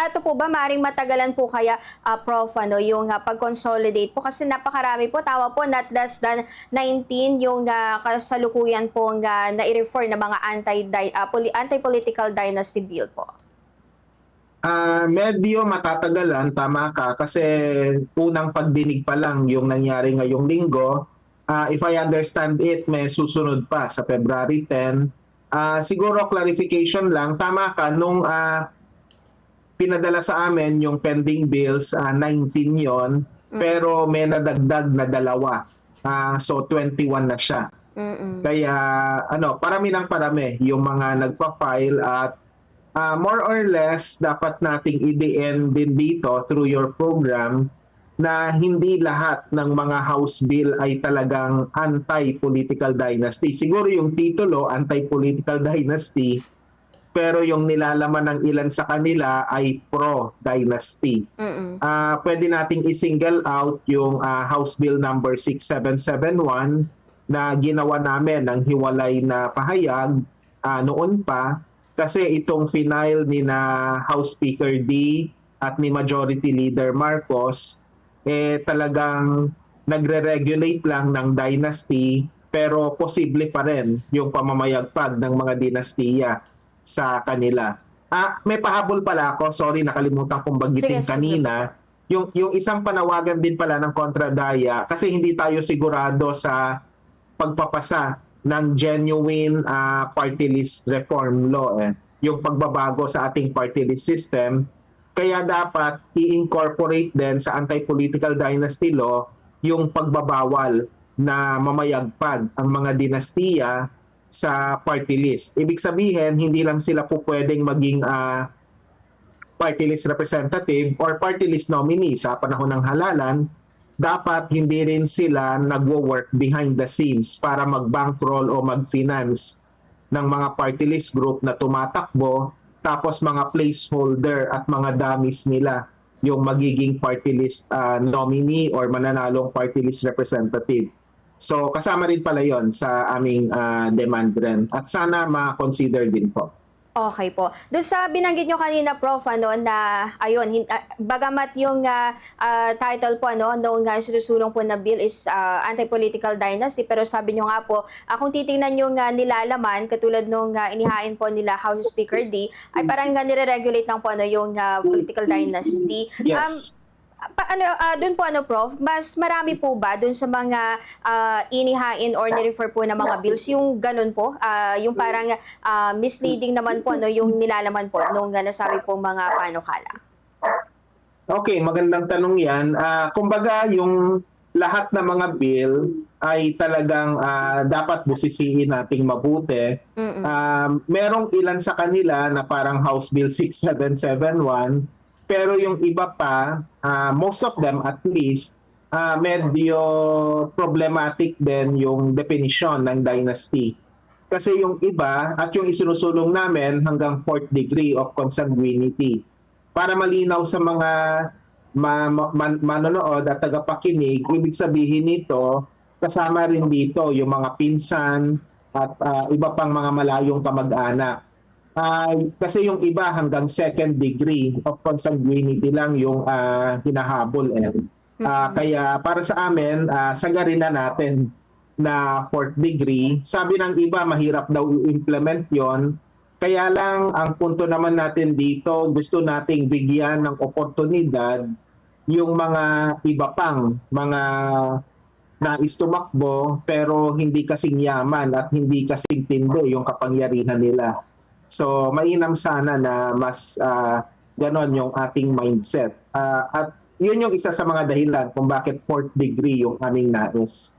ito po ba maaaring matagalan po kaya, Prof, ano, yung pag-consolidate po? Kasi napakarami po, tawa po not less than 19 yung kasalukuyan po nai-refer na mga anti-political dynasty bill po. Medyo matatagalan, tama ka, kasi unang pagdinig pa lang yung nangyari ngayong linggo. If I understand it, may susunod pa sa February 10. Siguro clarification lang, tama ka, nung pinadala sa amin yung pending bills, 19 yon, pero may nadagdag na dalawa. So 21 na siya. Kaya ano, parami ng parami yung mga nagpa-file at more or less, dapat nating i-DN din dito through your program na hindi lahat ng mga House Bill ay talagang anti-political dynasty. Siguro yung titulo, anti-political dynasty, pero yung nilalaman ng ilan sa kanila ay pro-dynasty. Pwede nating i-single out yung House Bill number 6771 na ginawa namin ng hiwalay na pahayag noon pa, kasi itong final ni na House Speaker D at ni Majority Leader Marcos talagang nagre-regulate lang ng dynasty, pero posible pa rin yung pamamayagpag ng mga dinastiya sa kanila. May pahabol pala ako, sorry, nakalimutan kong banggitin kanina. Yung isang panawagan din pala ng kontradaya, kasi hindi tayo sigurado sa pagpapasa ng genuine party list reform law, yung pagbabago sa ating party list system. Kaya dapat i-incorporate din sa anti-political dynasty law yung pagbabawal na mamayagpag ang mga dinastiya sa party list. Ibig sabihin, hindi lang sila po pwedeng maging party list representative or party list nominee sa panahon ng halalan, dapat hindi rin sila nagwo-work behind the scenes para mag-bankroll o mag-finance ng mga party list group na tumatakbo, tapos mga placeholder at mga dummies nila yung magiging party list nominee or mananalong party list representative. So kasama rin pala yon sa aming demand rin. At sana ma-consider din po. Okay po. Doon sa binanggit nyo kanina, Prof, ano, na ayun, bagamat yung title po ano, nung sinusulong po na bill is anti-political dynasty, pero sabi nyo nga po, kung titingnan yung nilalaman, katulad nung inihain po nila House Speaker D, ay parang nire-regulate lang po ano, yung political dynasty. Yes. Doon po ano, Prof, mas marami po ba doon sa mga inihain or ni-refer po na mga bills yung ganun po, yung parang misleading naman po ano, yung nilalaman po nung nasabi po mga panukala? Okay, magandang tanong yan. Kumbaga, yung lahat ng mga bill ay talagang dapat busisiin nating mabuti. Merong ilan sa kanila na parang House Bill 6771, pero yung iba pa, most of them at least, medyo problematic din yung definition ng dynasty. Kasi yung iba, at yung isinusulong namin hanggang 4th degree of consanguinity. Para malinaw sa mga manonood at tagapakinig, ibig sabihin nito, kasama rin dito yung mga pinsan at iba pang mga malayong kamag-anak. Kasi yung iba hanggang 2nd degree of consanguinity lang yung hinahabol. Kaya para sa amin, sagarin na natin na 4th degree. Sabi ng iba, mahirap daw i-implement yon. Kaya lang, ang punto naman natin dito, gusto nating bigyan ng oportunidad yung mga iba pang mga nais tumakbo pero hindi kasing yaman at hindi kasing tindi yung kapangyarihan nila. So mainam sana na mas ganon yung ating mindset. At yun yung isa sa mga dahilan kung bakit 4th degree yung aming nais.